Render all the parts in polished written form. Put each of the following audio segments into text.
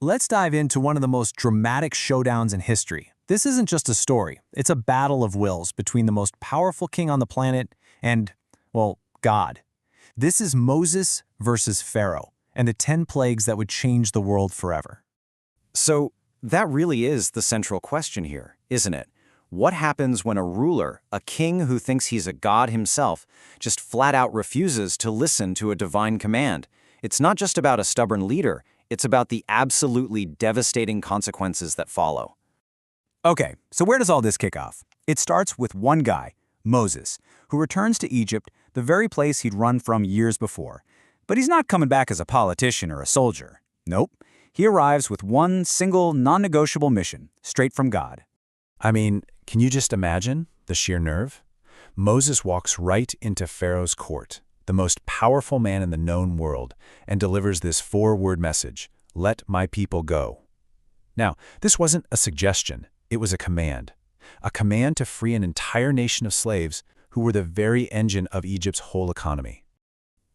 let's dive into one of the most dramatic showdowns in history. This isn't just a story, it's a battle of wills between the most powerful king on the planet and, well, God. This is Moses versus Pharaoh, and the 10 plagues that would change the world forever. So that really is the central question here, isn't it? What happens when a ruler, a king who thinks he's a god himself, just flat out refuses to listen to a divine command? It's not just about a stubborn leader, it's about the absolutely devastating consequences that follow. Okay, so where does all this kick off? It starts with one guy, Moses, who returns to Egypt, the very place he'd run from years before. But he's not coming back as a politician or a soldier. Nope. He arrives with one single, non-negotiable mission, straight from God. I mean, can you just imagine the sheer nerve? Moses walks right into Pharaoh's court, the most powerful man in the known world, and delivers this 4-word message, "Let my people go." Now, this wasn't a suggestion, it was a command to free an entire nation of slaves who were the very engine of Egypt's whole economy.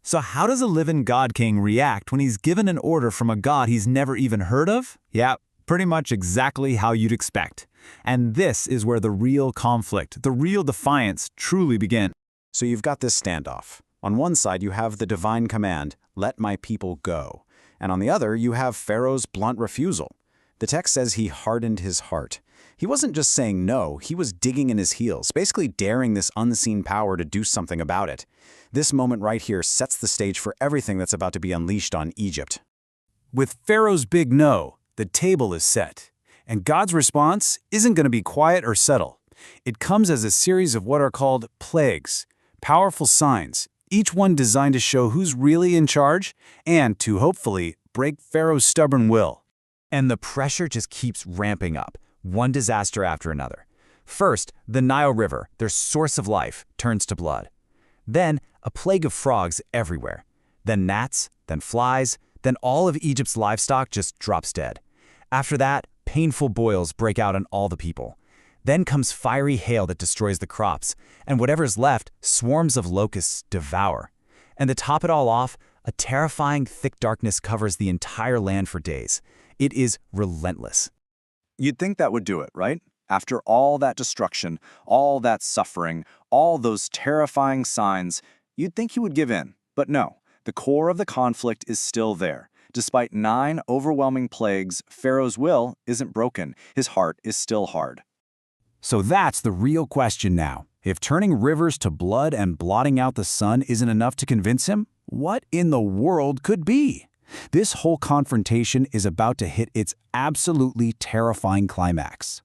So how does a living God king react when he's given an order from a god he's never even heard of? Yeah, pretty much exactly how you'd expect. And this is where the real conflict, the real defiance, truly begin. So you've got this standoff. On one side, you have the divine command, "Let my people go." And on the other, you have Pharaoh's blunt refusal. The text says he hardened his heart. He wasn't just saying no, he was digging in his heels, basically daring this unseen power to do something about it. This moment right here sets the stage for everything that's about to be unleashed on Egypt. With Pharaoh's big no, the table is set. And God's response isn't going to be quiet or subtle. It comes as a series of what are called plagues, powerful signs, each one designed to show who's really in charge and to, hopefully, break Pharaoh's stubborn will. And the pressure just keeps ramping up, one disaster after another. First, the Nile River, their source of life, turns to blood. Then, a plague of frogs everywhere. Then gnats, then flies, then all of Egypt's livestock just drops dead. After that, painful boils break out on all the people. Then comes fiery hail that destroys the crops, and whatever's left, swarms of locusts devour. And to top it all off, a terrifying thick darkness covers the entire land for days. It is relentless. You'd think that would do it, right? After all that destruction, all that suffering, all those terrifying signs, you'd think he would give in. But no, the core of the conflict is still there. Despite 9 overwhelming plagues, Pharaoh's will isn't broken. His heart is still hard. So that's the real question now. If turning rivers to blood and blotting out the sun isn't enough to convince him, what in the world could be? This whole confrontation is about to hit its absolutely terrifying climax.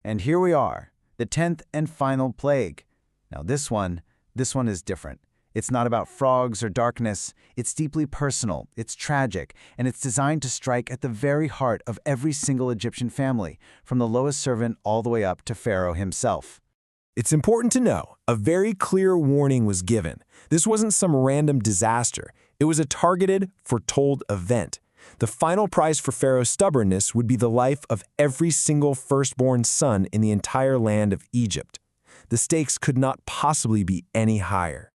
And here we are, the 10th and final plague. Now this one is different. It's not about frogs or darkness. It's deeply personal, it's tragic, and it's designed to strike at the very heart of every single Egyptian family, from the lowest servant all the way up to Pharaoh himself. It's important to know, a very clear warning was given. This wasn't some random disaster. It was a targeted, foretold event. The final price for Pharaoh's stubbornness would be the life of every single firstborn son in the entire land of Egypt. The stakes could not possibly be any higher.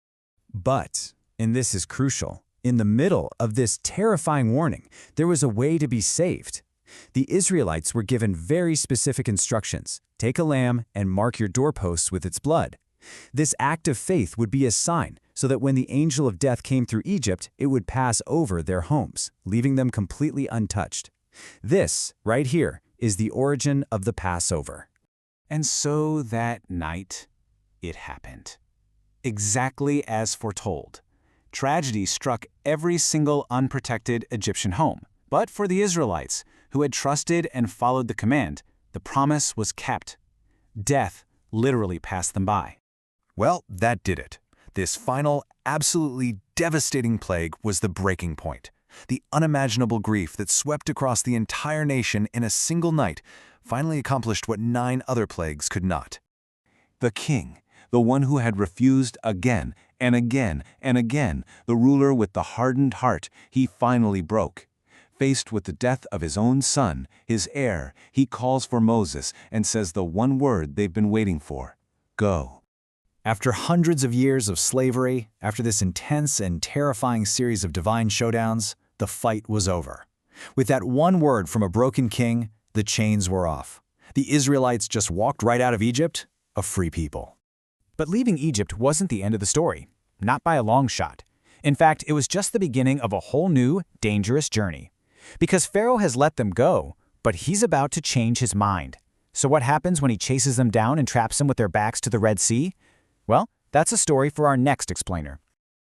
But, and this is crucial, in the middle of this terrifying warning, there was a way to be saved. The Israelites were given very specific instructions. Take a lamb and mark your doorposts with its blood. This act of faith would be a sign so that when the angel of death came through Egypt, it would pass over their homes, leaving them completely untouched. This, right here, is the origin of the Passover. And so that night, it happened. Exactly as foretold. Tragedy struck every single unprotected Egyptian home. But for the Israelites, who had trusted and followed the command, the promise was kept. Death literally passed them by. Well, that did it. This final, absolutely devastating plague was the breaking point. The unimaginable grief that swept across the entire nation in a single night finally accomplished what 9 other plagues could not. The king, the one who had refused again and again and again, the ruler with the hardened heart, he finally broke. Faced with the death of his own son, his heir, he calls for Moses and says the one word they've been waiting for: go. After hundreds of years of slavery, after this intense and terrifying series of divine showdowns, the fight was over. With that one word from a broken king, the chains were off. The Israelites just walked right out of Egypt, a free people. But leaving Egypt wasn't the end of the story. Not by a long shot. In fact, it was just the beginning of a whole new, dangerous journey. Because Pharaoh has let them go, but he's about to change his mind. So what happens when he chases them down and traps them with their backs to the Red Sea? Well, that's a story for our next explainer.